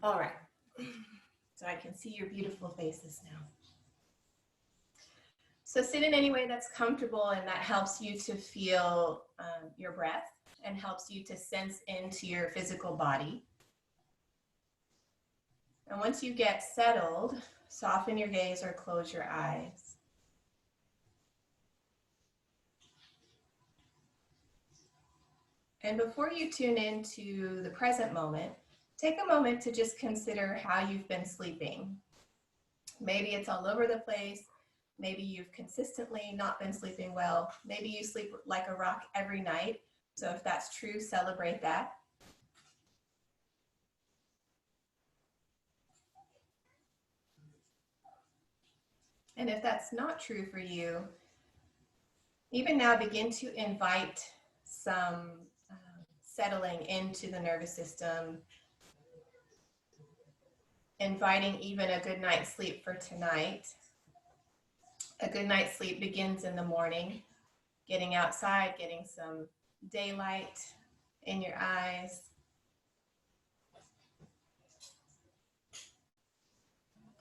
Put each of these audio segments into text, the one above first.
All right, so I can see your beautiful faces now. So sit in any way that's comfortable and that helps you to feel your breath and helps you to sense into your physical body. And once you get settled, soften your gaze or close your eyes. And before you tune into the present moment, take a moment to just consider how you've been sleeping. Maybe it's all over the place. Maybe you've consistently not been sleeping well. Maybe you sleep like a rock every night. So if that's true, celebrate that. And if that's not true for you, even now begin to invite some settling into the nervous system, inviting even a good night's sleep for tonight. A good night's sleep begins in the morning, getting outside, getting some daylight in your eyes.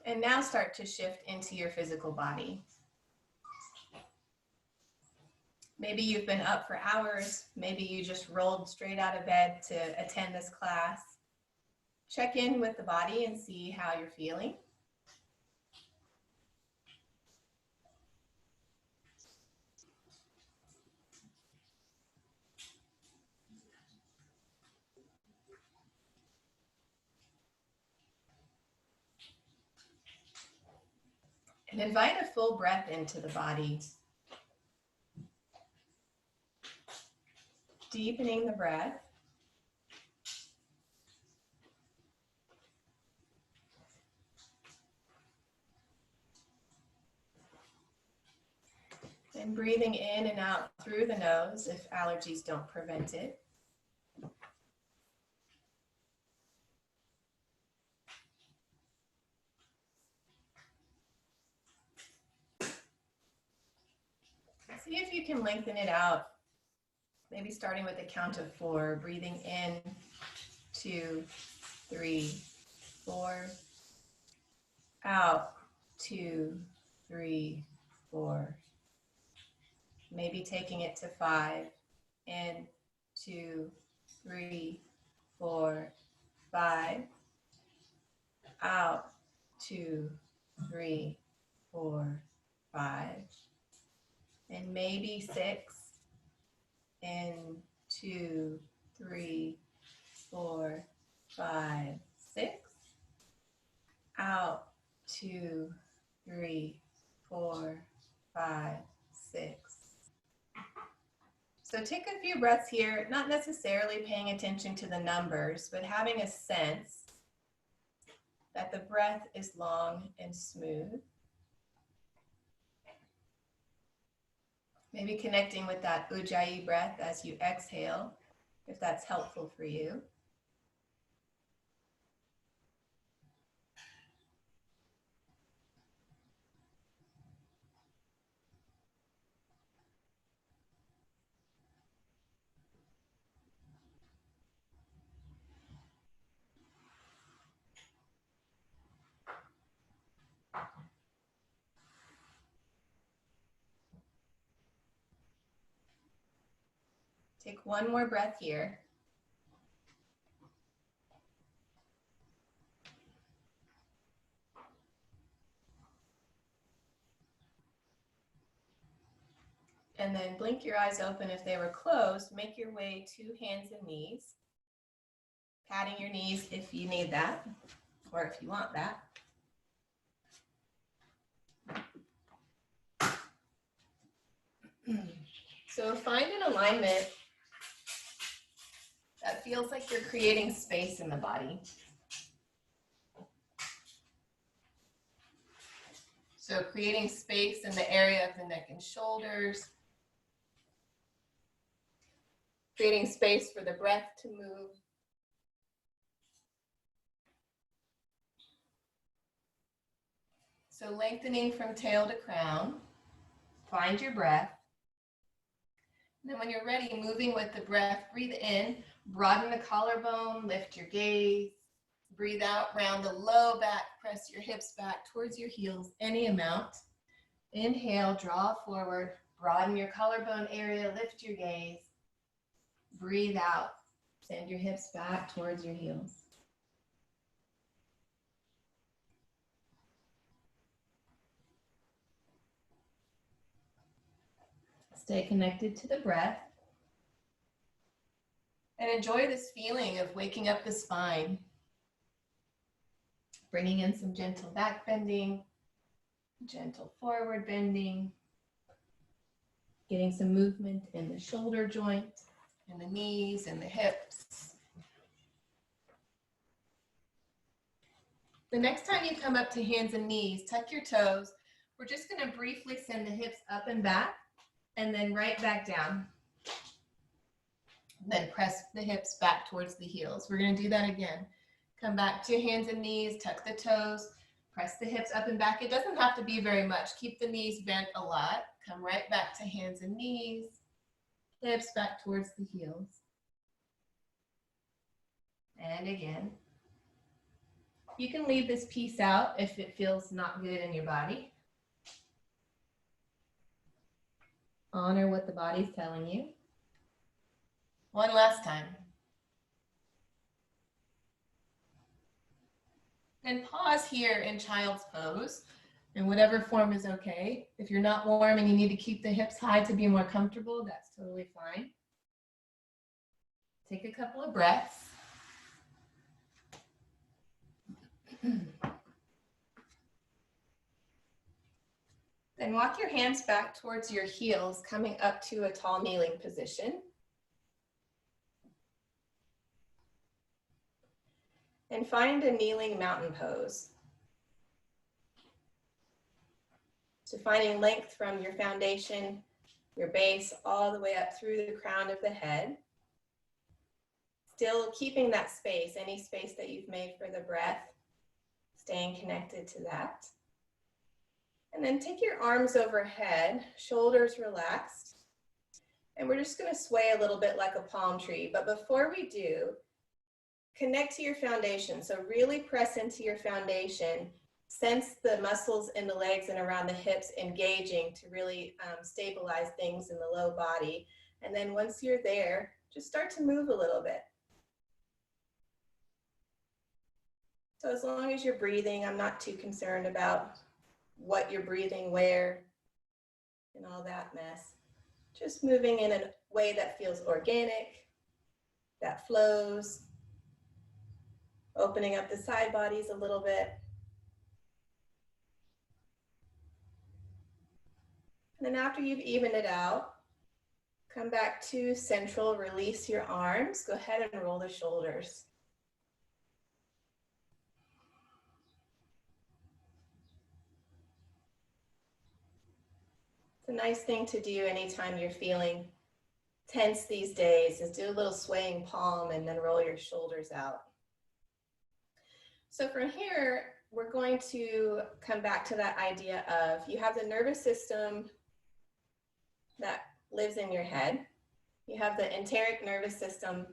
And now start to shift into your physical body. Maybe you've been up for hours. Maybe you just rolled straight out of bed to attend this class. Check in with the body and see how you're feeling. And invite a full breath into the body. Deepening the breath. And breathing in and out through the nose if allergies don't prevent it. See if you can lengthen it out. Maybe starting with a count of 4, breathing in, 2, 3, 4, out, 2, 3, 4. Maybe taking it to 5, in, 2, 3, 4, 5, out, 2, 3, 4, 5, and maybe 6, in, 2, 3, 4, 5, 6, out, 2, 3, 4, 5, 6. So take a few breaths here, not necessarily paying attention to the numbers, but having a sense that the breath is long and smooth. Maybe connecting with that Ujjayi breath as you exhale, if that's helpful for you. Take one more breath here. And then blink your eyes open if they were closed. Make your way to hands and knees. Patting your knees if you need that, or if you want that. So find an alignment that feels like you're creating space in the body. So creating space in the area of the neck and shoulders. Creating space for the breath to move. So lengthening from tail to crown. Find your breath. And then when you're ready, moving with the breath, breathe in, broaden the collarbone, lift your gaze. Breathe out, round the low back, press your hips back towards your heels, any amount. Inhale, draw forward, broaden your collarbone area, lift your gaze. Breathe out, send your hips back towards your heels. Stay connected to the breath. And enjoy this feeling of waking up the spine. Bringing in some gentle back bending, gentle forward bending. Getting some movement in the shoulder joint, in the knees, and the hips. The next time you come up to hands and knees, tuck your toes. We're just going to briefly send the hips up and back, and then right back down. Then press the hips back towards the heels. We're going to do that again. Come back to hands and knees, tuck the toes, press the hips up and back. It doesn't have to be very much. Keep the knees bent a lot. Come right back to hands and knees, hips back towards the heels. And again. You can leave this piece out if it feels not good in your body. Honor what the body's telling you. One last time. And pause here in child's pose, in whatever form is okay. If you're not warm and you need to keep the hips high to be more comfortable, that's totally fine. Take a couple of breaths. Then walk your hands back towards your heels, coming up to a tall kneeling position. And find a kneeling mountain pose. So finding length from your foundation, your base, all the way up through the crown of the head. Still keeping that space, any space that you've made for the breath, staying connected to that. And then take your arms overhead, shoulders relaxed. And we're just going to sway a little bit like a palm tree. But before we do, connect to your foundation. So really press into your foundation. Sense the muscles in the legs and around the hips engaging to really stabilize things in the low body. And then once you're there, just start to move a little bit. So as long as you're breathing, I'm not too concerned about what you're breathing where and all that mess. Just moving in a way that feels organic, that flows. Opening up the side bodies a little bit. And then after you've evened it out, come back to central, release your arms. Go ahead and roll the shoulders. It's a nice thing to do anytime you're feeling tense these days, is do a little swaying palm and then roll your shoulders out. So from here, we're going to come back to that idea of you have the nervous system that lives in your head. You have the enteric nervous system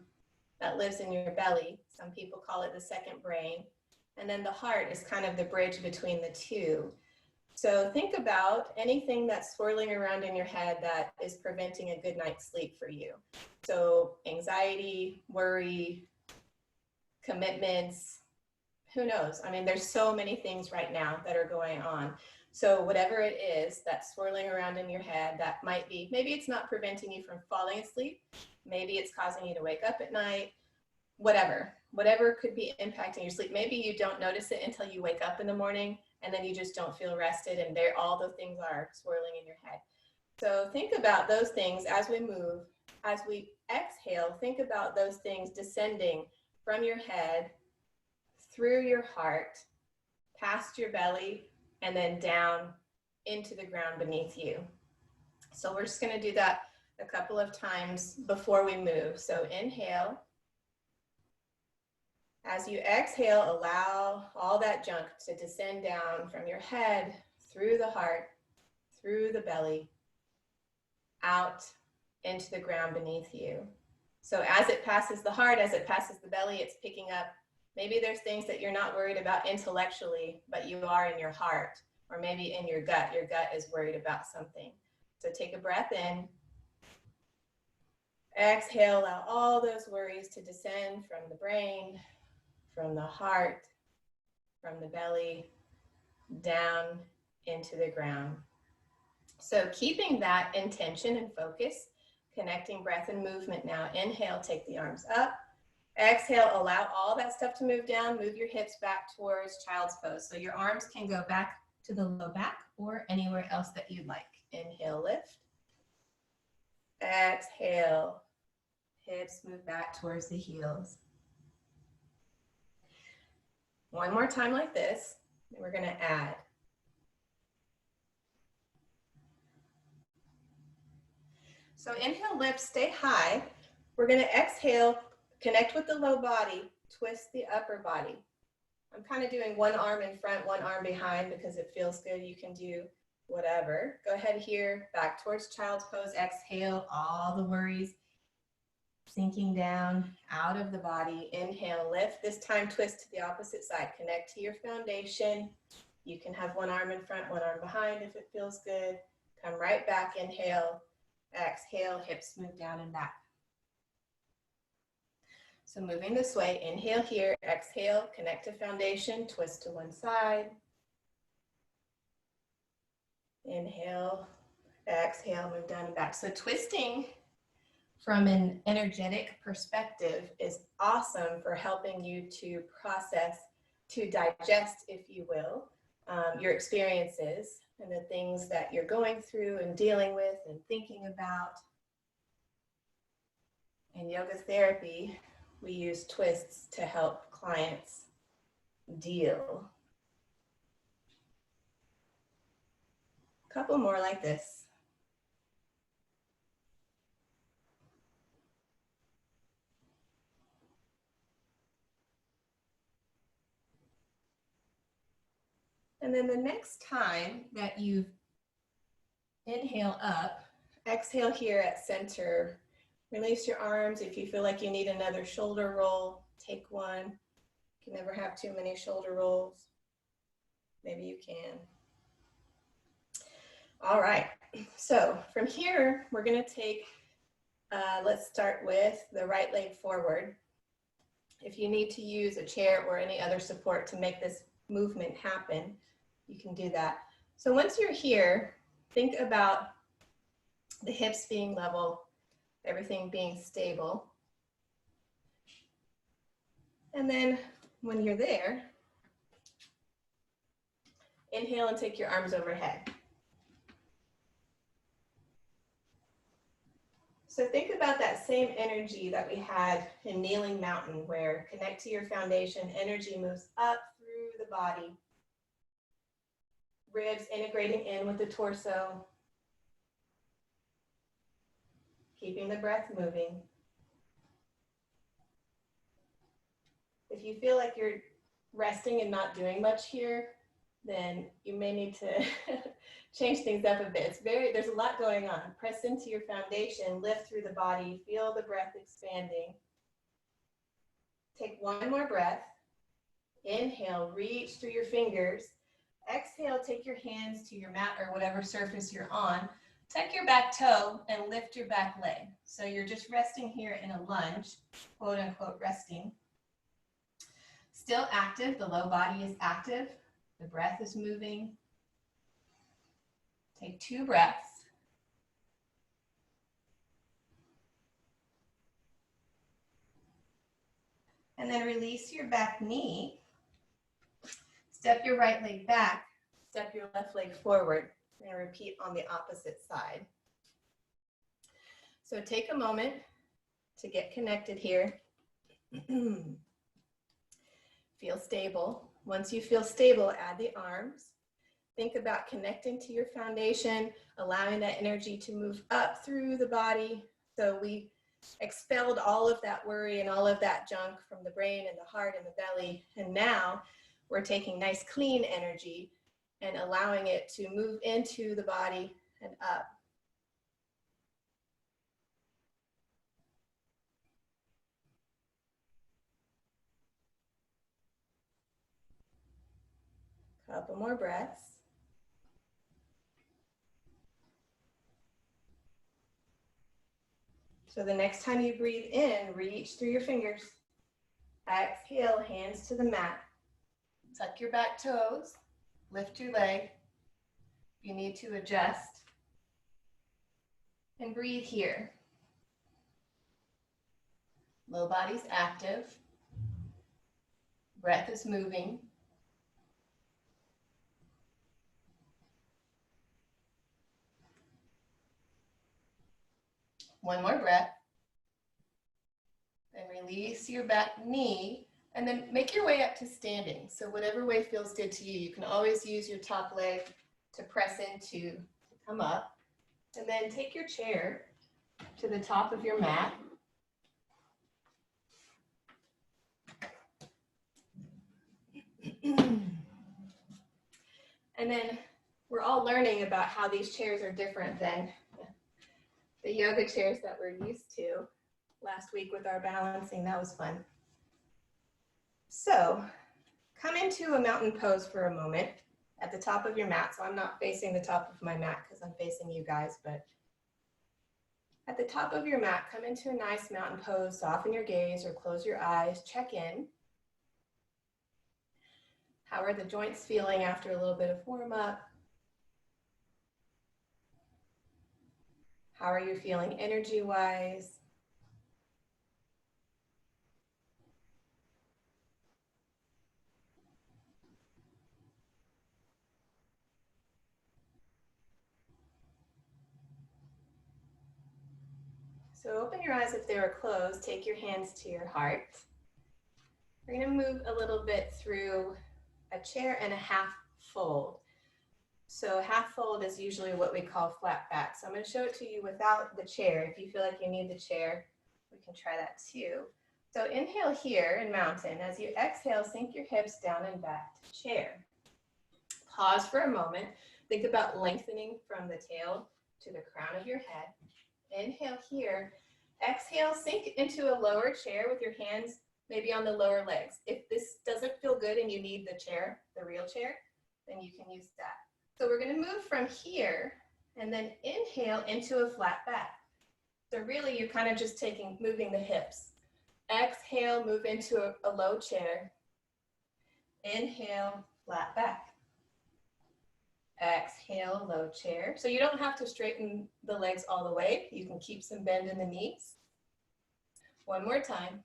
that lives in your belly. Some people call it the second brain. And then the heart is kind of the bridge between the two. So think about anything that's swirling around in your head that is preventing a good night's sleep for you. So anxiety, worry, commitments, who knows? I mean, there's so many things right now that are going on. So whatever it is that's swirling around in your head, that might be, maybe it's not preventing you from falling asleep. Maybe it's causing you to wake up at night, whatever could be impacting your sleep. Maybe you don't notice it until you wake up in the morning and then you just don't feel rested and there all those things are swirling in your head. So think about those things as we move. As we exhale, think about those things descending from your head, through your heart, past your belly, and then down into the ground beneath you. So we're just going to do that a couple of times before we move. So inhale. As you exhale, allow all that junk to descend down from your head, through the heart, through the belly, out into the ground beneath you. So as it passes the heart, as it passes the belly, it's picking up Maybe there's things that you're not worried about intellectually, but you are in your heart, or maybe in your gut. Your gut is worried about something. So take a breath in. Exhale, allow all those worries to descend from the brain, from the heart, from the belly, down into the ground. So keeping that intention and focus, connecting breath and movement now. Inhale, take the arms up. Exhale, allow all that stuff to move down. Move your hips back towards child's pose. So your arms can go back to the low back or anywhere else that you'd like. Inhale, lift. Exhale, hips move back towards the heels. One more time like this, and we're gonna add. So inhale, lift, stay high. We're gonna exhale, connect with the low body, twist the upper body. I'm kind of doing one arm in front, one arm behind because it feels good. You can do whatever. Go ahead here, back towards child's pose. Exhale, all the worries sinking down out of the body. Inhale, lift. This time twist to the opposite side. Connect to your foundation. You can have one arm in front, one arm behind if it feels good. Come right back. Inhale, exhale, hips move down and back. So moving this way, inhale here, exhale, connect to foundation, twist to one side. Inhale, exhale, move down and back. So twisting from an energetic perspective is awesome for helping you to process, to digest, if you will, your experiences and the things that you're going through and dealing with and thinking about. In yoga therapy, we use twists to help clients deal. A couple more like this. And then the next time that you inhale up, exhale here at center. Release your arms. If you feel like you need another shoulder roll, take one. You can never have too many shoulder rolls. Maybe you can. All right, so from here, we're gonna take, let's start with the right leg forward. If you need to use a chair or any other support to make this movement happen, you can do that. So once you're here, think about the hips being level, everything being stable. And then when you're there, inhale and take your arms overhead. So think about that same energy that we had in Kneeling Mountain, where connect to your foundation, energy moves up through the body, ribs integrating in with the torso, keeping the breath moving. If you feel like you're resting and not doing much here, then you may need to change things up a bit. There's a lot going on. Press into your foundation, lift through the body, feel the breath expanding. Take one more breath. Inhale, reach through your fingers. Exhale, take your hands to your mat or whatever surface you're on. Tuck your back toe and lift your back leg. So you're just resting here in a lunge, quote unquote resting. Still active, the low body is active. The breath is moving. Take 2 breaths. And then release your back knee. Step your right leg back. Step your left leg forward. And repeat on the opposite side. So take a moment to get connected here. Feel stable. Once you feel stable, add the arms. Think about connecting to your foundation, allowing that energy to move up through the body. So we expelled all of that worry and all of that junk from the brain and the heart and the belly. And now we're taking nice clean energy and allowing it to move into the body and up. Couple more breaths. So the next time you breathe in, reach through your fingers. Exhale, hands to the mat. Tuck your back toes, lift your leg. You need to adjust. And breathe here. Low body's active. Breath is moving. One more breath. Then release your back knee and then make your way up to standing. So whatever way feels good to you. You can always use your top leg to press into, to come up. And then take your chair to the top of your mat. And then we're all learning about how these chairs are different than the yoga chairs that we're used to. Last week with our balancing, that was fun. So come into a mountain pose for a moment at the top of your mat. So I'm not facing the top of my mat because I'm facing you guys, but at the top of your mat, come into a nice mountain pose, soften your gaze or close your eyes, check in. How are the joints feeling after a little bit of warm up? How are you feeling energy-wise? So open your eyes if they were closed, take your hands to your heart. We're gonna move a little bit through a chair and a half fold. So half fold is usually what we call flat back. So I'm gonna show it to you without the chair. If you feel like you need the chair, we can try that too. So inhale here in mountain. As you exhale, sink your hips down and back to chair. Pause for a moment. Think about lengthening from the tail to the crown of your head. Inhale here. Exhale, sink into a lower chair with your hands maybe on the lower legs. If this doesn't feel good and you need the chair, the real chair, then you can use that. So we're going to move from here and then inhale into a flat back. So really you're kind of just moving the hips. Exhale, move into a low chair. Inhale, flat back. Exhale, low chair. So you don't have to straighten the legs all the way. You can keep some bend in the knees. One more time.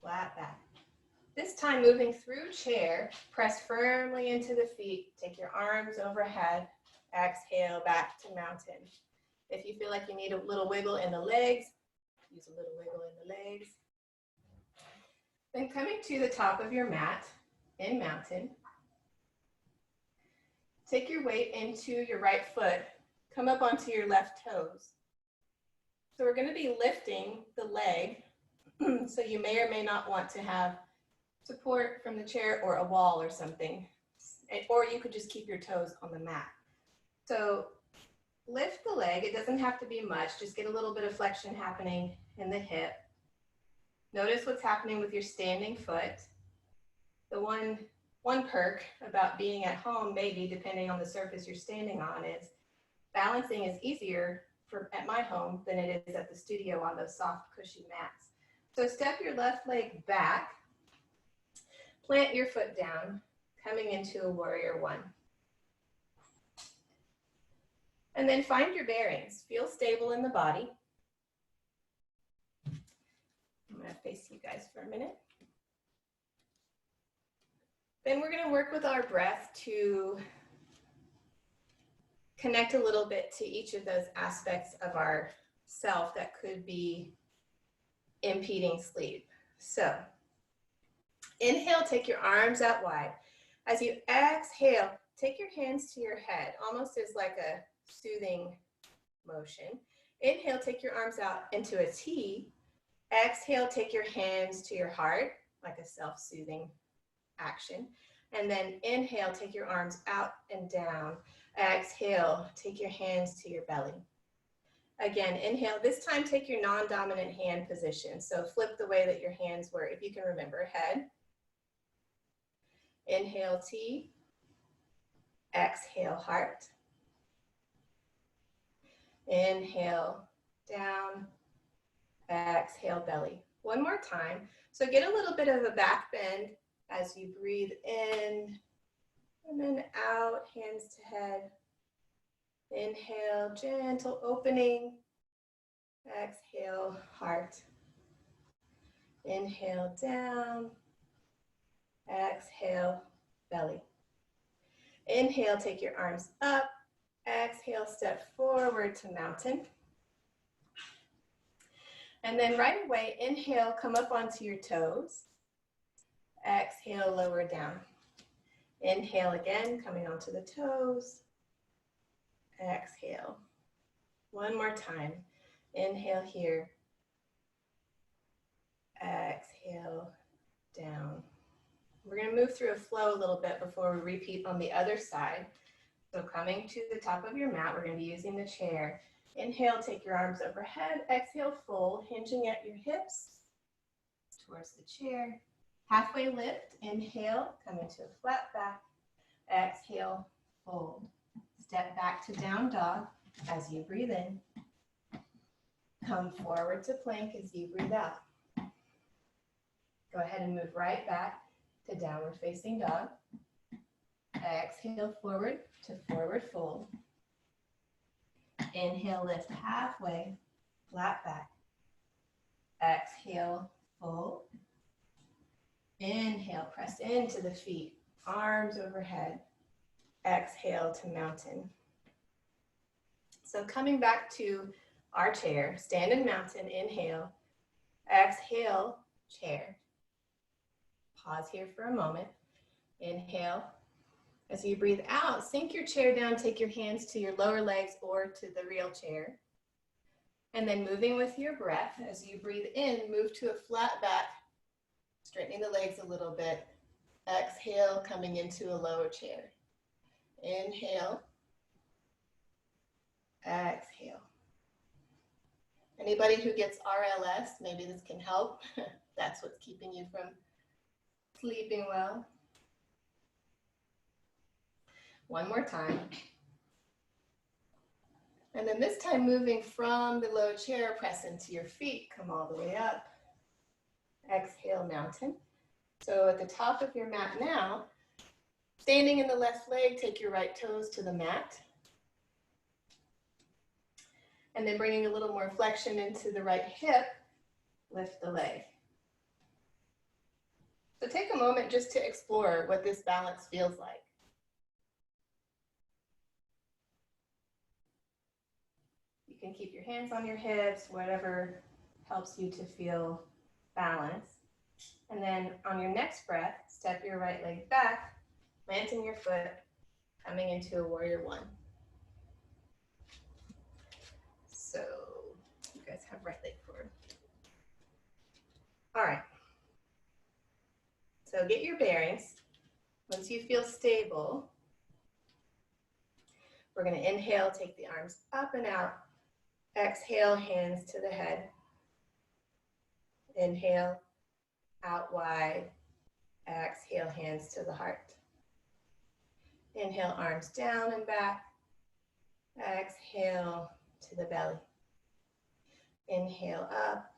Flat back. This time moving through chair, press firmly into the feet. Take your arms overhead. Exhale, back to mountain. If you feel like you need a little wiggle in the legs, use a little wiggle in the legs. Then coming to the top of your mat, in mountain, take your weight into your right foot, come up onto your left toes. So we're going to be lifting the leg, so you may or may not want to have support from the chair or a wall or something, or you could just keep your toes on the mat. So lift the leg, it doesn't have to be much, just get a little bit of flexion happening in the hip. Notice what's happening with your standing foot. The one perk about being at home, maybe depending on the surface you're standing on, is balancing is easier at my home than it is at the studio on those soft, cushy mats. So step your left leg back, plant your foot down, coming into a warrior one. And then find your bearings. Feel stable in the body. I'm going to face you guys for a minute. Then we're going to work with our breath to connect a little bit to each of those aspects of our self that could be impeding sleep. So inhale, take your arms out wide. As you exhale, take your hands to your head, almost as like a soothing motion. Inhale, take your arms out into a T. Exhale, take your hands to your heart, like a self-soothing action. And then inhale, take your arms out and down. Exhale, take your hands to your belly. Again, inhale. This time, take your non-dominant hand position. So flip the way that your hands were, if you can remember. Head, Inhale T, exhale heart. Inhale down, exhale belly. One more time. So get a little bit of a back bend as you breathe in and then out, hands to head. Inhale, gentle opening. Exhale, heart. Inhale down, exhale, belly. Inhale, take your arms up. Exhale, step forward to mountain. And then right away, inhale, come up onto your toes. Exhale, lower down. Inhale again, coming onto the toes. Exhale. One more time. Inhale here. Exhale, down. We're going to move through a flow a little bit before we repeat on the other side. So coming to the top of your mat, we're going to be using the chair. Inhale, take your arms overhead. Exhale, fold, hinging at your hips towards the chair. Halfway lift, inhale, come into a flat back. Exhale, fold. Step back to down dog as you breathe in. Come forward to plank as you breathe out. Go ahead and move right back to downward facing dog. Exhale forward to forward fold. Inhale, lift halfway, flat back. Exhale, fold. Inhale, press into the feet, arms overhead. Exhale to mountain. So coming back to our chair, stand in mountain, inhale. Exhale, chair. Pause here for a moment. Inhale. As you breathe out, sink your chair down, take your hands to your lower legs or to the real chair. And then moving with your breath, as you breathe in, move to a flat back, straightening the legs a little bit. Exhale, coming into a lower chair. Inhale. Exhale. Anybody who gets RLS, maybe this can help. That's what's keeping you from sleeping well. One more time. And then this time moving from the low chair, press into your feet, come all the way up. Exhale, mountain. So at the top of your mat now, standing in the left leg, take your right toes to the mat. And then bringing a little more flexion into the right hip, lift the leg. So take a moment just to explore what this balance feels like. You can keep your hands on your hips, whatever helps you to feel balanced. And then on your next breath, step your right leg back, planting your foot, coming into a warrior one. So you guys have right leg forward. All right. So get your bearings. Once you feel stable, we're going to inhale, take the arms up and out. Exhale, hands to the head. Inhale, out wide. Exhale, hands to the heart. Inhale, arms down and back. Exhale to the belly. Inhale up.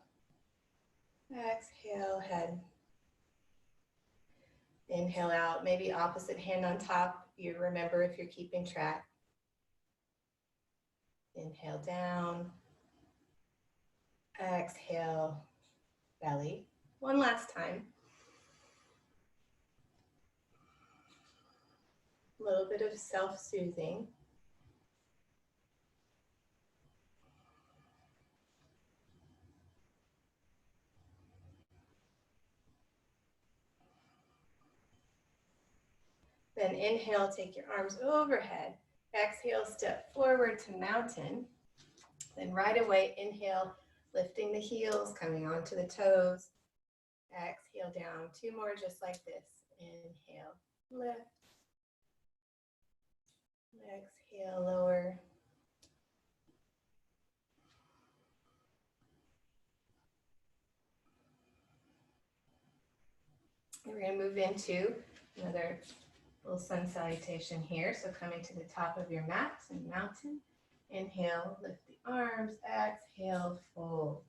Exhale, head. Inhale out, maybe opposite hand on top. You remember if you're keeping track. Inhale down. Exhale, belly. One last time. A little bit of self-soothing. Then inhale, take your arms overhead. Exhale, step forward to mountain. Then right away, inhale, lifting the heels, coming onto the toes. Exhale down, two more just like this. Inhale, lift. Exhale, lower. We're going to move into Another little sun salutation here. So coming to the top of your mat and mountain. Inhale, lift the arms. Exhale, fold.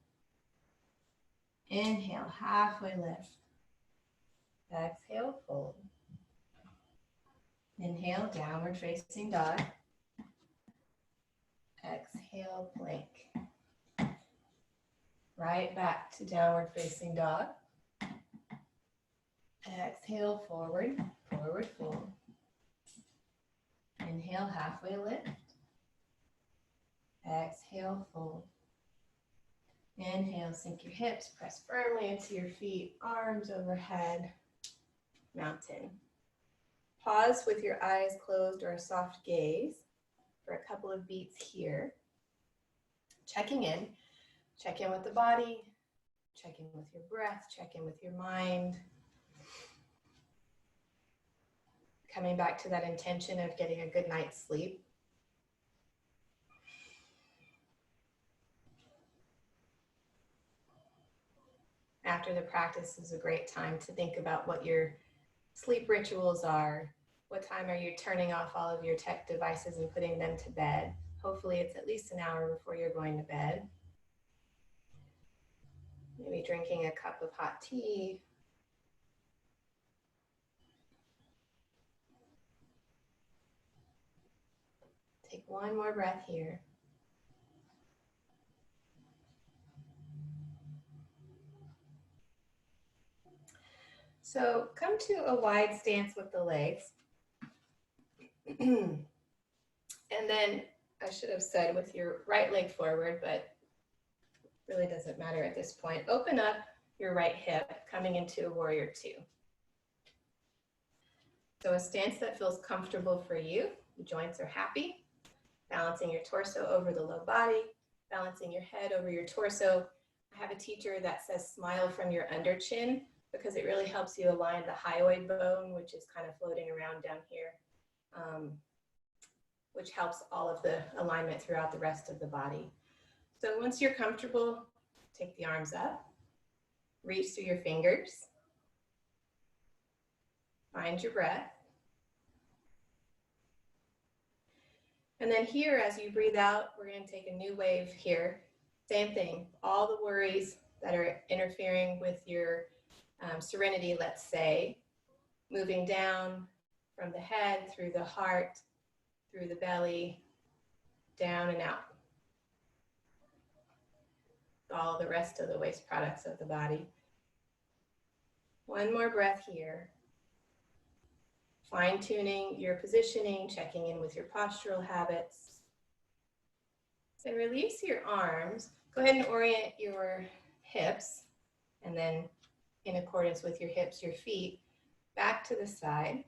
Inhale, halfway lift. Exhale, fold. Inhale, downward facing dog. Exhale, plank. Right back to downward facing dog. Exhale, forward, forward fold. Inhale, halfway lift. Exhale, fold. Inhale, sink your hips, press firmly into your feet, arms overhead, mountain. Pause with your eyes closed or a soft gaze for a couple of beats here. Checking in. Check in with the body, check in with your breath, check in with your mind. Coming back to that intention of getting a good night's sleep. After the practice is a great time to think about what your sleep rituals are. What time are you turning off all of your tech devices and putting them to bed? Hopefully it's at least an hour before you're going to bed. Maybe drinking a cup of hot tea. Take one more breath here. So come to a wide stance with the legs. And then I should have said with your right leg forward, but really doesn't matter at this point. Open up your right hip, coming into a warrior two. So a stance that feels comfortable for you. The joints are happy. Balancing your torso over the low body, balancing your head over your torso. I have a teacher that says smile from your under chin because it really helps you align the hyoid bone, which is kind of floating around down here, which helps all of the alignment throughout the rest of the body. So once you're comfortable, take the arms up, reach through your fingers, find your breath. And then here, as you breathe out, we're going to take a new wave here. Same thing, all the worries that are interfering with your serenity, let's say, moving down from the head, through the heart, through the belly, down and out. All the rest of the waste products of the body. One more breath here. Fine-tuning your positioning, checking in with your postural habits. Then release your arms. Go ahead and orient your hips, and then in accordance with your hips, your feet, back to the side.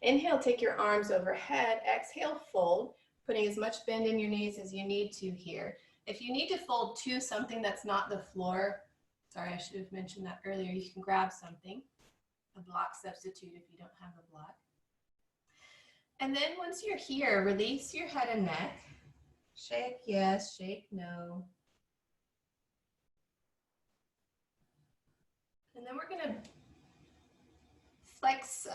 Inhale, take your arms overhead. Exhale, fold, putting as much bend in your knees as you need to here. If you need to fold to something that's not the floor, sorry, I should have mentioned that earlier, you can grab something. A block substitute if you don't have a block. And then once you're here, release your head and neck. Shake yes, shake no. And then we're going to flex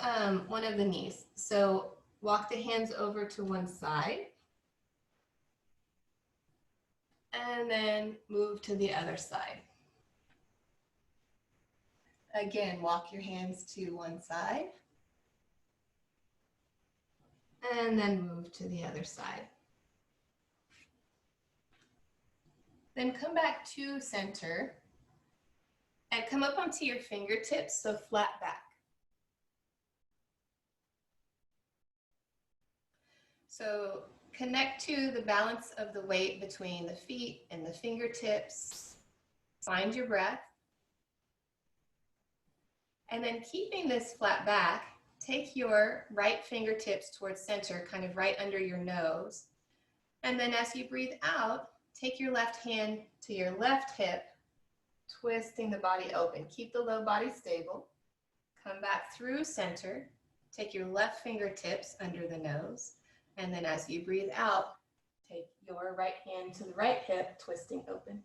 one of the knees. So walk the hands over to one side. And then move to the other side. Again, walk your hands to one side. And then move to the other side. Then come back to center and come up onto your fingertips, so flat back. So connect to the balance of the weight between the feet and the fingertips. Find your breath. And then keeping this flat back, take your right fingertips towards center, kind of right under your nose. And then as you breathe out, take your left hand to your left hip, twisting the body open. Keep the low body stable. Come back through center. Take your left fingertips under the nose. And then as you breathe out, take your right hand to the right hip, twisting open.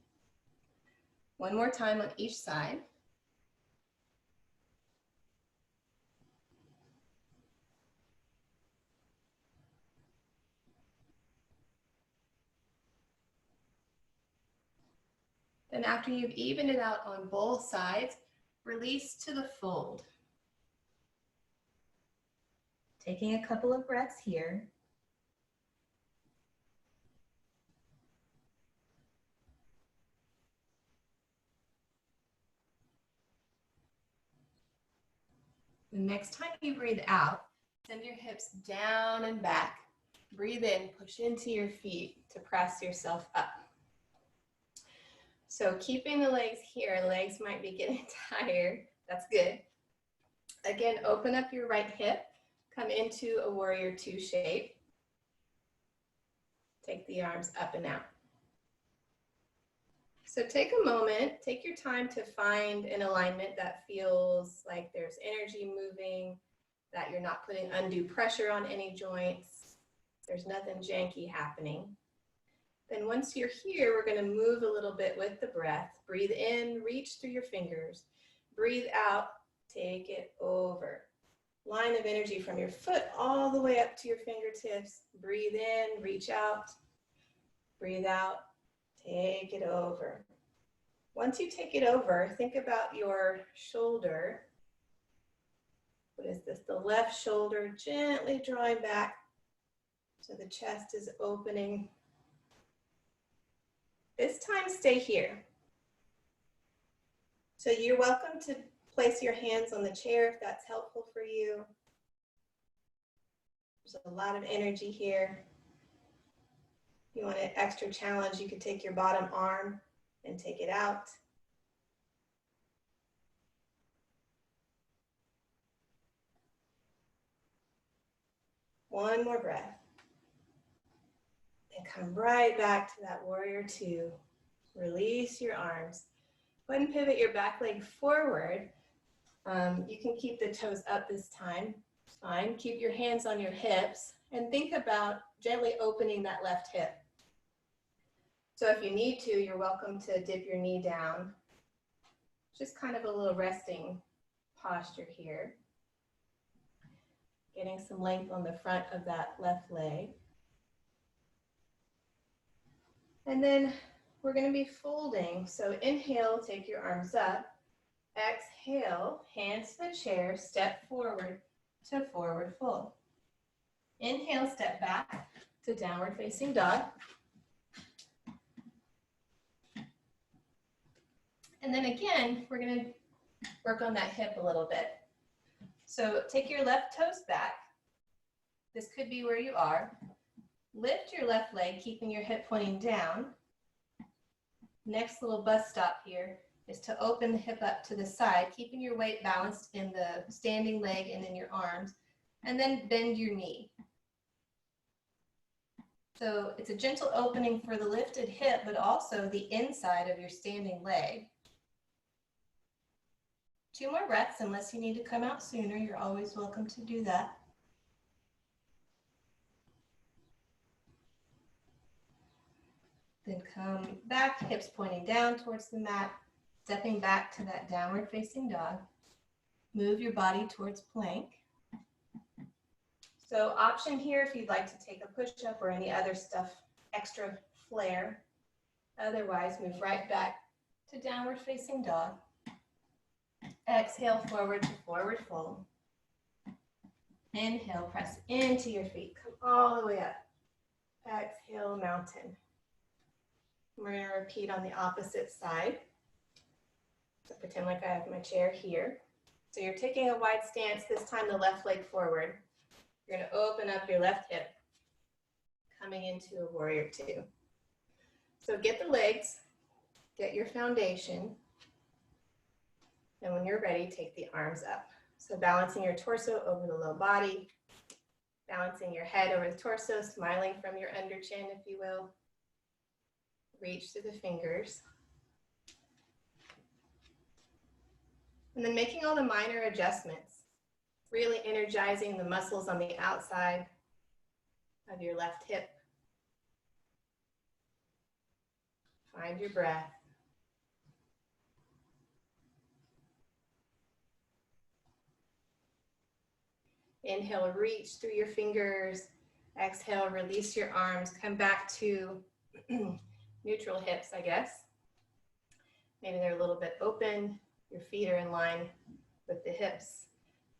One more time on each side. Then after you've evened it out on both sides, release to the fold. Taking a couple of breaths here. The next time you breathe out, send your hips down and back. Breathe in, push into your feet to press yourself up. So keeping the legs here, legs might be getting tired. That's good. Again, open up your right hip, come into a warrior two shape. Take the arms up and out. So take a moment, take your time to find an alignment that feels like there's energy moving, that you're not putting undue pressure on any joints. There's nothing janky happening. Then once you're here, we're going to move a little bit with the breath. Breathe in, reach through your fingers. Breathe out, take it over. Line of energy from your foot all the way up to your fingertips. Breathe in, reach out. Breathe out, take it over. Once you take it over, think about your shoulder. What is this? The left shoulder gently drawing back so the chest is opening. This time, stay here. So you're welcome to place your hands on the chair if that's helpful for you. There's a lot of energy here. If you want an extra challenge, you could take your bottom arm and take it out. One more breath. And come right back to that warrior two. Release your arms. Go ahead and pivot your back leg forward. You can keep the toes up this time. It's fine. Keep your hands on your hips and think about gently opening that left hip. So if you need to, you're welcome to dip your knee down. Just kind of a little resting posture here. Getting some length on the front of that left leg. And then we're going to be folding. So inhale, take your arms up. Exhale, hands to the chair, step forward to forward fold. Inhale, step back to downward facing dog. And then again, we're going to work on that hip a little bit. So take your left toes back. This could be where you are. Lift your left leg, keeping your hip pointing down. Next little bus stop here is to open the hip up to the side, keeping your weight balanced in the standing leg and in your arms, and then bend your knee. So it's a gentle opening for the lifted hip, but also the inside of your standing leg. 2 more breaths. Unless you need to come out sooner, you're always welcome to do that. Then come back, hips pointing down towards the mat, stepping back to that downward facing dog. Move your body towards plank. So option here if you'd like to take a push-up or any other stuff, extra flair. Otherwise, move right back to downward facing dog. Exhale, forward to forward fold. Inhale, press into your feet. Come all the way up. Exhale, mountain. We're going to repeat on the opposite side. So pretend like I have my chair here. So you're taking a wide stance, this time the left leg forward. You're going to open up your left hip, coming into a warrior two. So get the legs, get your foundation. And when you're ready, take the arms up. So balancing your torso over the low body, balancing your head over the torso, smiling from your under chin, if you will. Reach through the fingers. And then making all the minor adjustments, really energizing the muscles on the outside of your left hip. Find your breath. Inhale, reach through your fingers. Exhale, release your arms. Come back to neutral hips, I guess. Maybe they're a little bit open. Your feet are in line with the hips.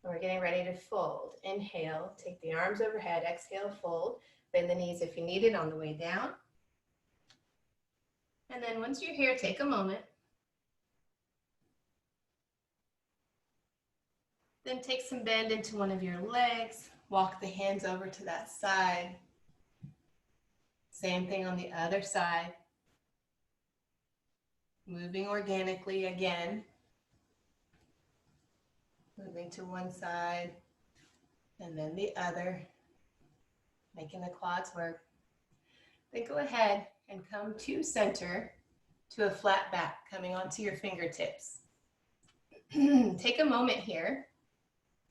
And we're getting ready to fold. Inhale, take the arms overhead. Exhale, fold. Bend the knees if you need it on the way down. And then once you're here, take a moment. Then take some bend into one of your legs. Walk the hands over to that side. Same thing on the other side. Moving organically again. Moving to one side and then the other. Making the quads work. Then go ahead and come to center to a flat back, coming onto your fingertips. Take a moment here,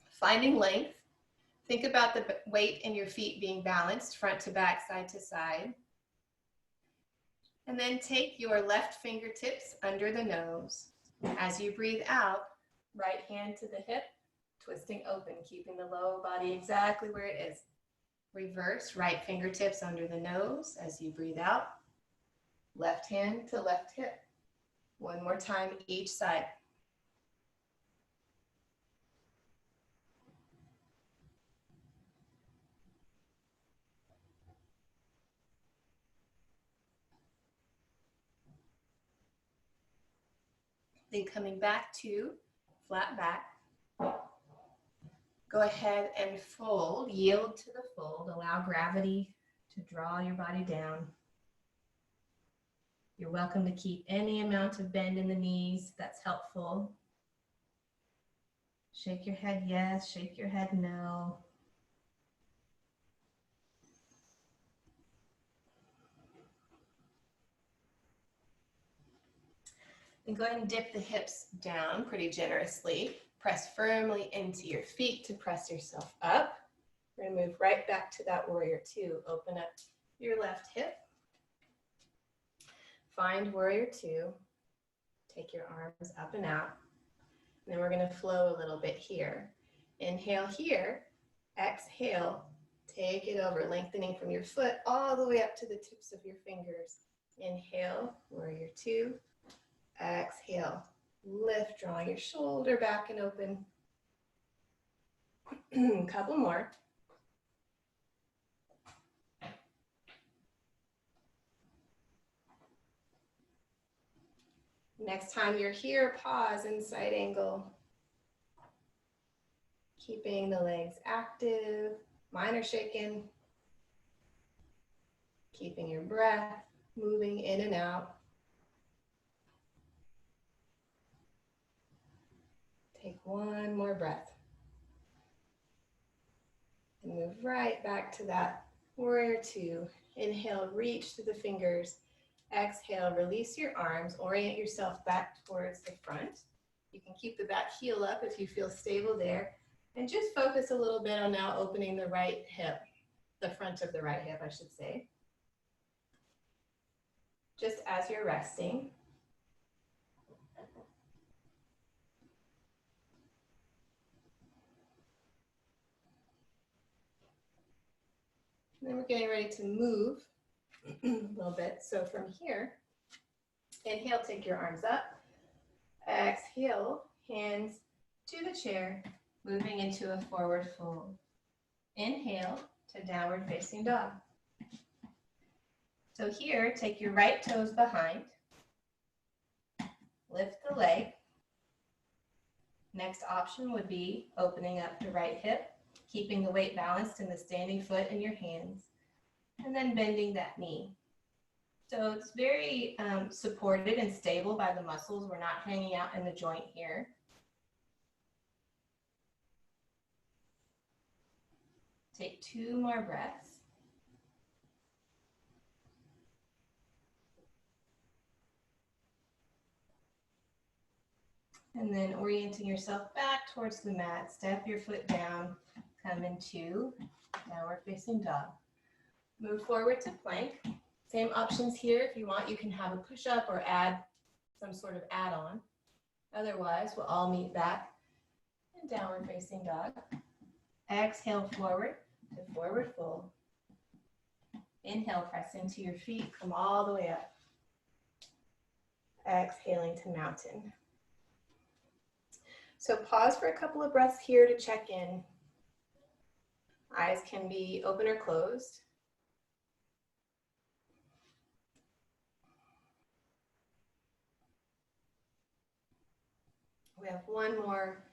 finding length. Think about the weight in your feet being balanced, front to back, side to side. And then take your left fingertips under the nose. As you breathe out, right hand to the hip, twisting open, keeping the lower body exactly where it is. Reverse, right fingertips under the nose as you breathe out. Left hand to left hip. One more time each side. Then coming back to flat back. Go ahead and fold, yield to the fold. Allow gravity to draw your body down. You're welcome to keep any amount of bend in the knees. That's helpful. Shake your head yes, shake your head no. Then go ahead and dip the hips down pretty generously. Press firmly into your feet to press yourself up. We're going to move right back to that warrior two. Open up your left hip. Find warrior two. Take your arms up and out. And then we're going to flow a little bit here. Inhale here. Exhale. Take it over, lengthening from your foot all the way up to the tips of your fingers. Inhale, warrior two. Exhale, lift, drawing your shoulder back and open. Couple more. Next time you're here, pause in side angle. Keeping the legs active, mine are shaking. Keeping your breath, moving in and out. Take one more breath. And move right back to that warrior two. Inhale, reach to the fingers. Exhale, release your arms. Orient yourself back towards the front. You can keep the back heel up if you feel stable there. And just focus a little bit on now opening the right hip, the front of the right hip, I should say. Just as you're resting. And then we're getting ready to move a little bit. So from here, inhale, take your arms up. Exhale, hands to the chair, moving into a forward fold. Inhale to downward facing dog. So here, take your right toes behind. Lift the leg. Next option would be opening up the right hip, keeping the weight balanced in the standing foot in your hands, and then bending that knee. So it's very supported and stable by the muscles. We're not hanging out in the joint here. Take 2 more breaths. And then orienting yourself back towards the mat, step your foot down, come into downward facing dog. Move forward to plank. Same options here. If you want, you can have a push-up or add some sort of add-on. Otherwise, we'll all meet back in downward facing dog. Exhale forward to forward fold. Inhale, press into your feet, come all the way up. exhaling to mountain. So pause for a couple of breaths here to check in. Eyes can be open or closed. We have one more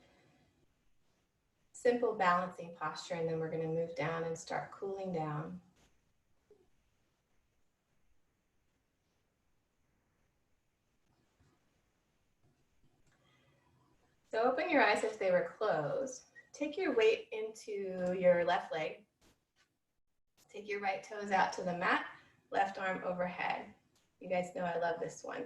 simple balancing posture, and then we're going to move down and start cooling down. So open your eyes if they were closed. Take your weight into your left leg. Take your right toes out to the mat, left arm overhead. You guys know I love this one.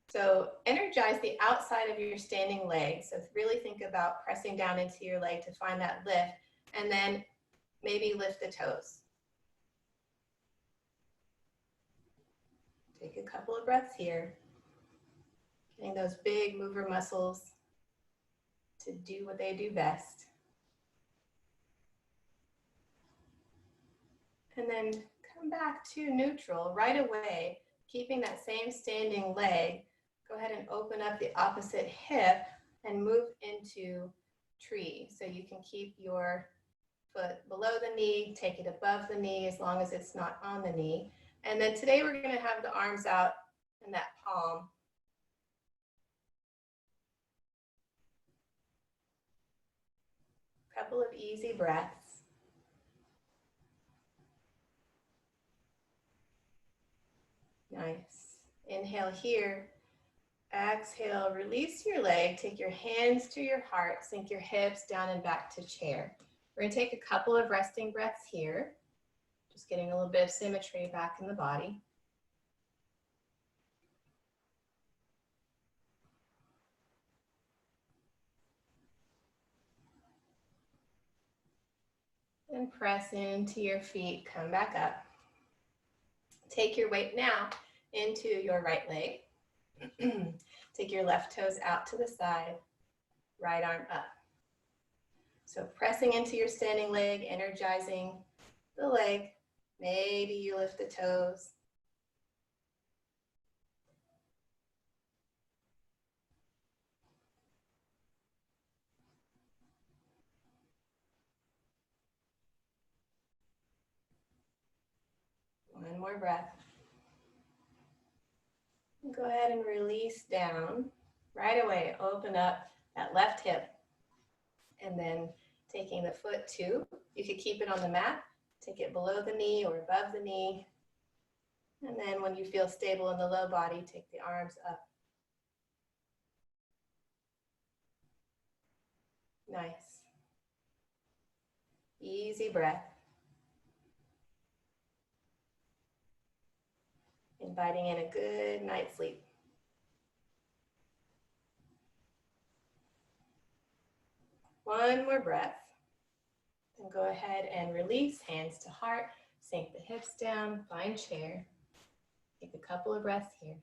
So energize the outside of your standing leg. So really think about pressing down into your leg to find that lift, and then maybe lift the toes. Take a couple of breaths here. Getting those big mover muscles to do what they do best. And then come back to neutral right away, keeping that same standing leg. Go ahead and open up the opposite hip and move into tree. So you can keep your foot below the knee, take it above the knee as long as it's not on the knee. And then today we're going to have the arms out in that palm. Couple of easy breaths. Nice. Inhale here. Exhale, release your leg. Take your hands to your heart. Sink your hips down and back to chair. We're going to take a couple of resting breaths here. Just getting a little bit of symmetry back in the body. And press into your feet. Come back up. Take your weight now into your right leg. Take your left toes out to the side, right arm up. So pressing into your standing leg, energizing the leg. Maybe you lift the toes. One more breath. Go ahead and release down. Right away, open up that left hip. And then taking the foot too. You could keep it on the mat. Take it below the knee or above the knee. And then when you feel stable in the low body, take the arms up. Nice. Easy breath. Inviting in a good night's sleep. One more breath. Then go ahead and release, hands to heart. Sink the hips down, find chair. Take a couple of breaths here.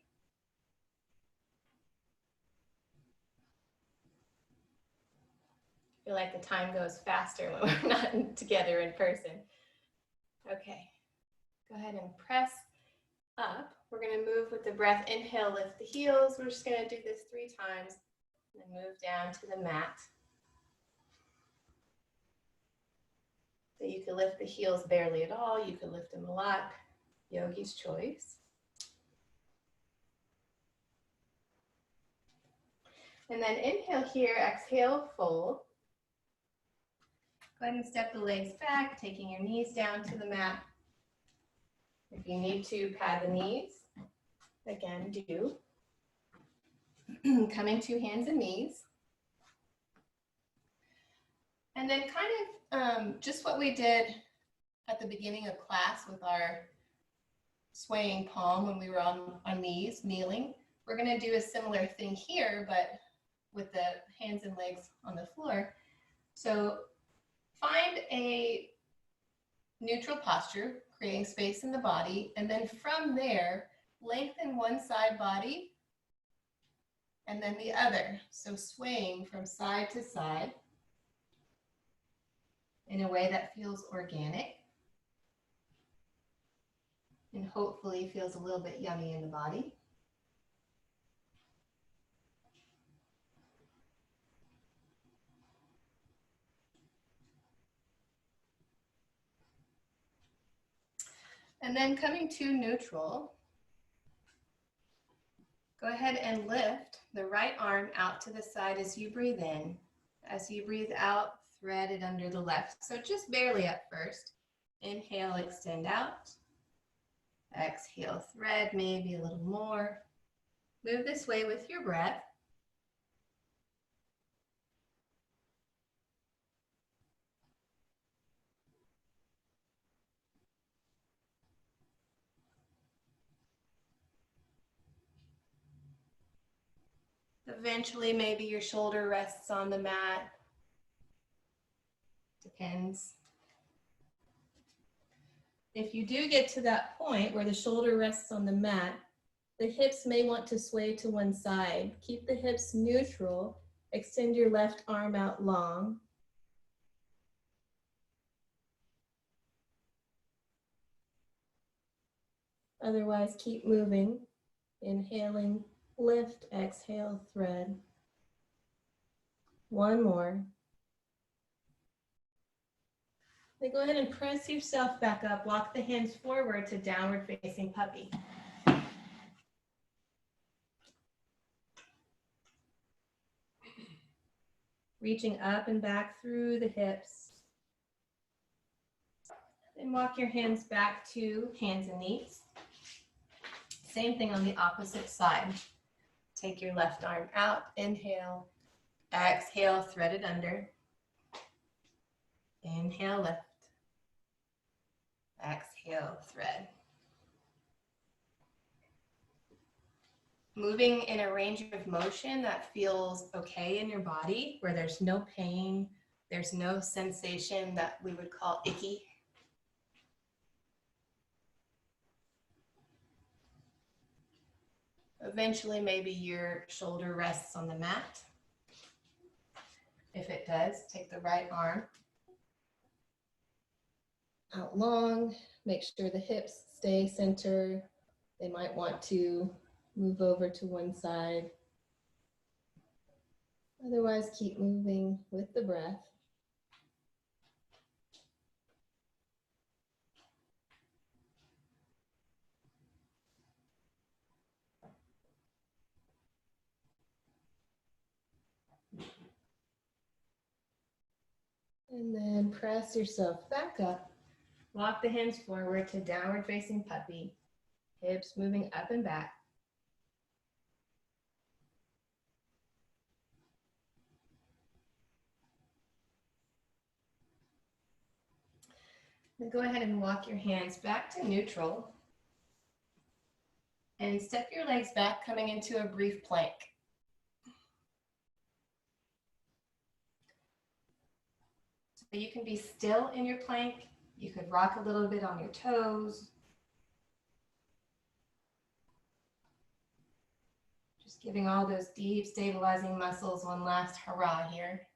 I feel like the time goes faster when we're not together in person. Okay, go ahead and press up. We're going to move with the breath. Inhale, lift the heels. We're just going to do this 3 times. And then move down to the mat. So you can lift the heels barely at all. You can lift them a lot. Yogi's choice. And then inhale here, exhale, fold. Go ahead and step the legs back, taking your knees down to the mat. If you need to pad the knees, again, do. Coming to hands and knees. And then kind of just what we did at the beginning of class with our swaying palm when we were on our knees, kneeling. We're going to do a similar thing here, but with the hands and legs on the floor. So find a neutral posture, creating space in the body, and then from there, lengthen one side body and then the other. So swaying from side to side in a way that feels organic and hopefully feels a little bit yummy in the body. And then coming to neutral, go ahead and lift the right arm out to the side as you breathe in. As you breathe out, thread it under the left. So just barely at first. Inhale, extend out. Exhale, thread maybe a little more. Move this way with your breath. Eventually, maybe your shoulder rests on the mat. Depends. If you do get to that point where the shoulder rests on the mat, the hips may want to sway to one side. Keep the hips neutral. Extend your left arm out long. Otherwise, keep moving. Inhaling, lift, exhale, thread. One more. Then go ahead and press yourself back up. Walk the hands forward to downward facing puppy. Reaching up and back through the hips. Then walk your hands back to hands and knees. Same thing on the opposite side. Take your left arm out, inhale, exhale, thread it under. Inhale, lift. Exhale, thread. Moving in a range of motion that feels okay in your body, where there's no pain, there's no sensation that we would call icky. Eventually, maybe your shoulder rests on the mat. If it does, take the right arm out long. Make sure the hips stay center. They might want to move over to one side. Otherwise, keep moving with the breath. And then press yourself back up. Walk the hands forward to downward facing puppy. Hips moving up and back. Then go ahead and walk your hands back to neutral. And step your legs back, coming into a brief plank. So you can be still in your plank. You could rock a little bit on your toes. Just giving all those deep stabilizing muscles one last hurrah here.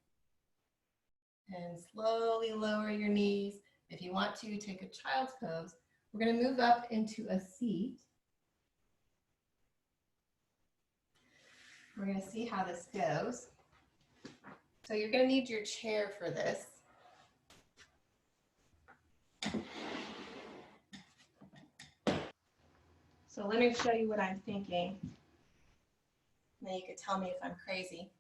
And slowly lower your knees. If you want to, take a child's pose. We're going to move up into a seat. We're going to see how this goes. So you're going to need your chair for this. So let me show you what I'm thinking. Then you could tell me if I'm crazy.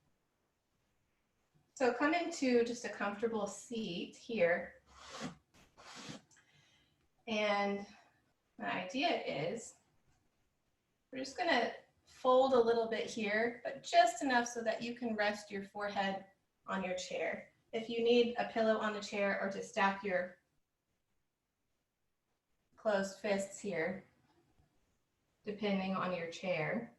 So come into just a comfortable seat here. And my idea is we're just going to fold a little bit here, but just enough so that you can rest your forehead on your chair. If you need a pillow on the chair or to stack your closed fists here, depending on your chair.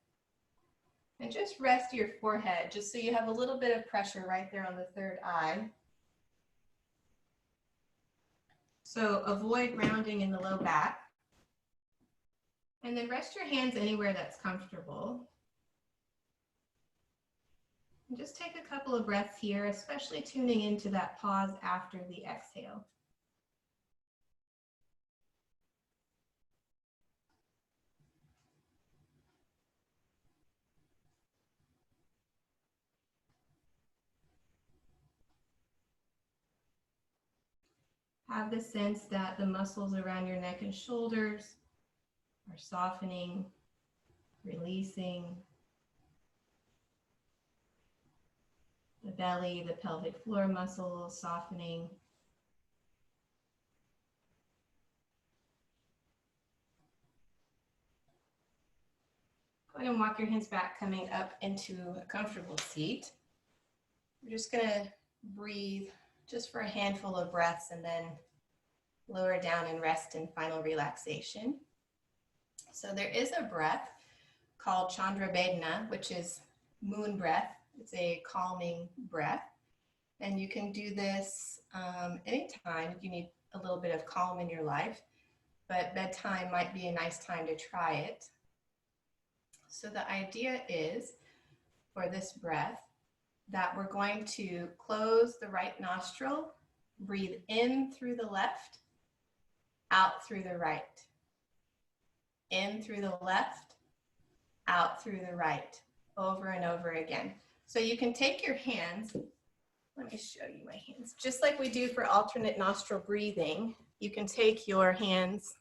And just rest your forehead, just so you have a little bit of pressure right there on the third eye. So avoid rounding in the low back. And then rest your hands anywhere that's comfortable. And just take a couple of breaths here, especially tuning into that pause after the exhale. Have the sense that the muscles around your neck and shoulders are softening, releasing. The belly, the pelvic floor muscles softening. Go ahead and walk your hands back, coming up into a comfortable seat. We're just gonna breathe just for a handful of breaths and then lower down and rest in final relaxation. So there is a breath called Chandra Vedana, which is moon breath. It's a calming breath. And you can do this anytime if you need a little bit of calm in your life, but bedtime might be a nice time to try it. So the idea is, for this breath, that we're going to close the right nostril, breathe in through the left, out through the right. In through the left, out through the right, over and over again. So you can take your hands, let me show you my hands. Just like we do for alternate nostril breathing, you can take your hands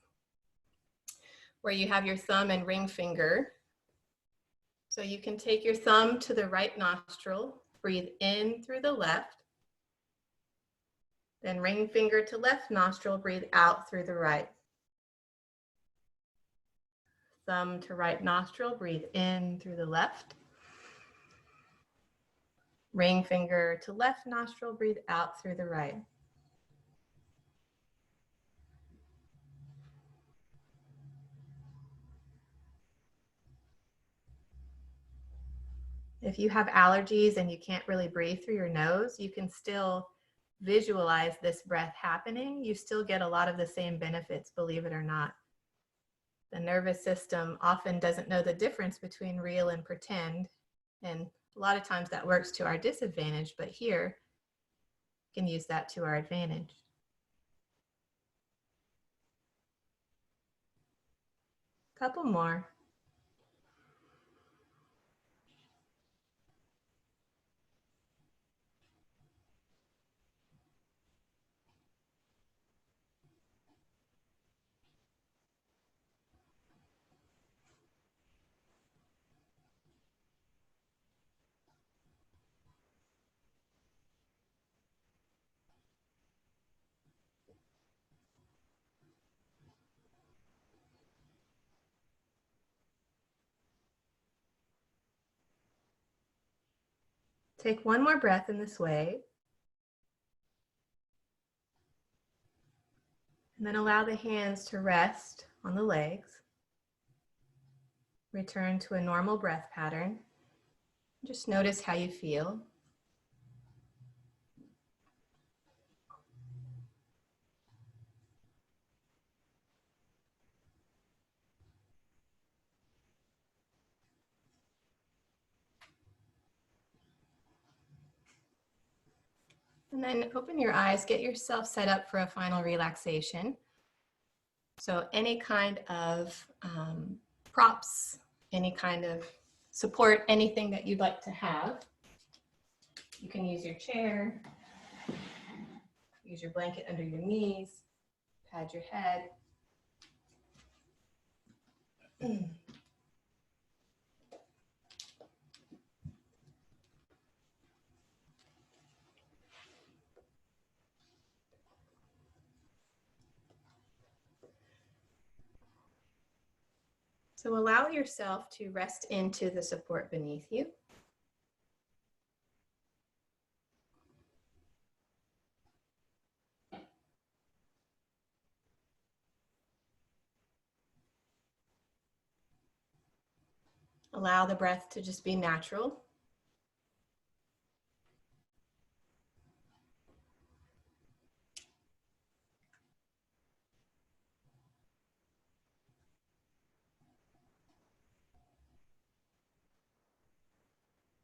where you have your thumb and ring finger. So you can take your thumb to the right nostril, breathe in through the left, then ring finger to left nostril, breathe out through the right. Thumb to right nostril, breathe in through the left. Ring finger to left nostril, breathe out through the right. If you have allergies and you can't really breathe through your nose, you can still visualize this breath happening. You still get a lot of the same benefits, believe it or not. The nervous system often doesn't know the difference between real and pretend, and a lot of times that works to our disadvantage, but here we can use that to our advantage. Couple more. Take one more breath in this way. And then allow the hands to rest on the legs. Return to a normal breath pattern. Just notice how you feel. And then open your eyes, get yourself set up for a final relaxation. So any kind of props, any kind of support, anything that you'd like to have. You can use your chair, use your blanket under your knees, pad your head. So allow yourself to rest into the support beneath you. Allow the breath to just be natural.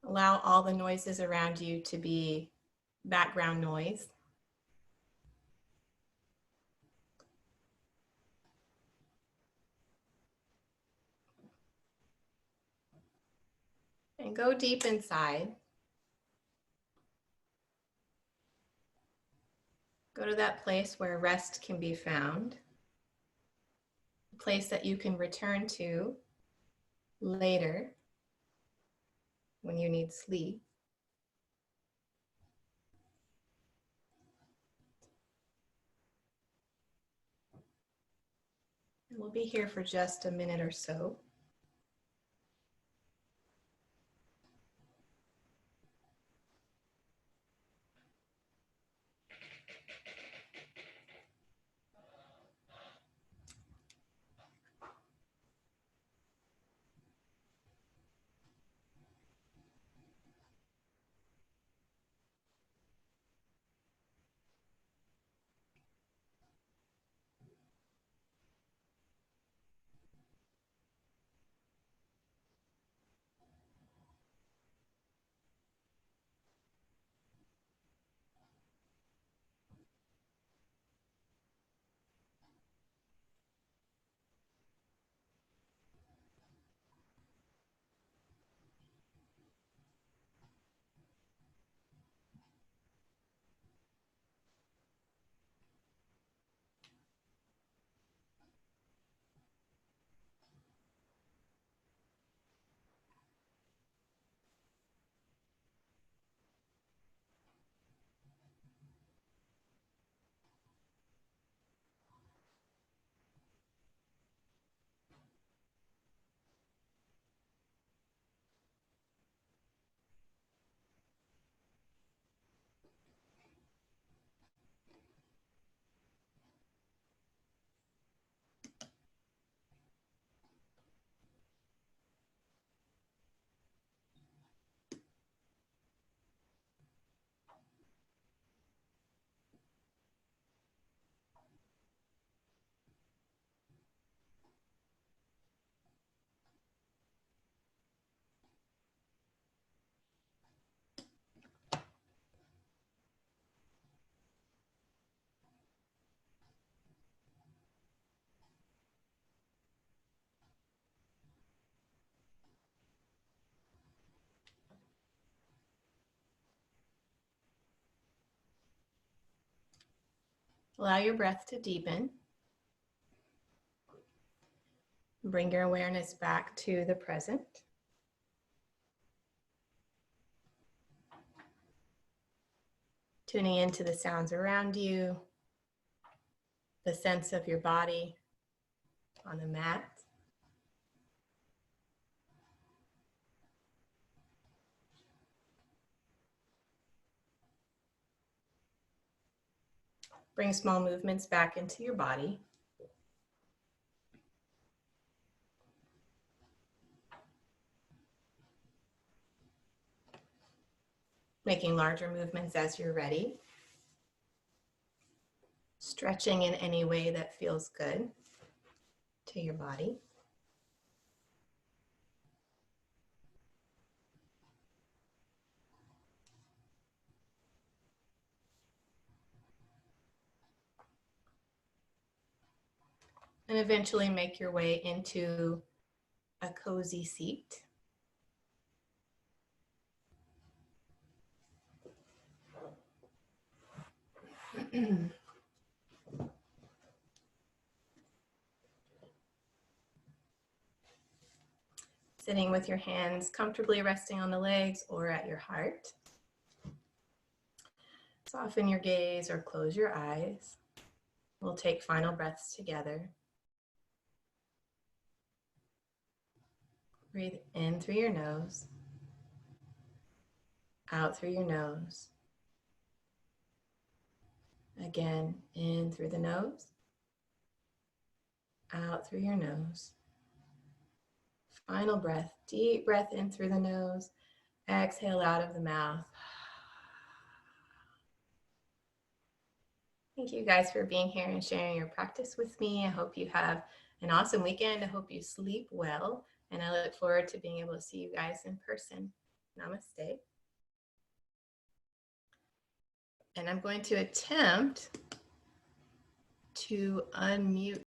Allow all the noises around you to be background noise. And go deep inside. Go to that place where rest can be found, a place that you can return to later when you need sleep. And we'll be here for just a minute or so. Allow your breath to deepen. Bring your awareness back to the present. Tuning into the sounds around you, the sense of your body on the mat. Bring small movements back into your body. Making larger movements as you're ready. Stretching in any way that feels good to your body. And eventually make your way into a cozy seat. Sitting with your hands comfortably resting on the legs or at your heart. Soften your gaze or close your eyes. We'll take final breaths together. Breathe in through your nose, out through your nose. Again, in through the nose, out through your nose. Final breath, deep breath in through the nose, exhale out of the mouth. Thank you guys for being here and sharing your practice with me. I hope you have an awesome weekend. I hope you sleep well, and I look forward to being able to see you guys in person. Namaste. And I'm going to attempt to unmute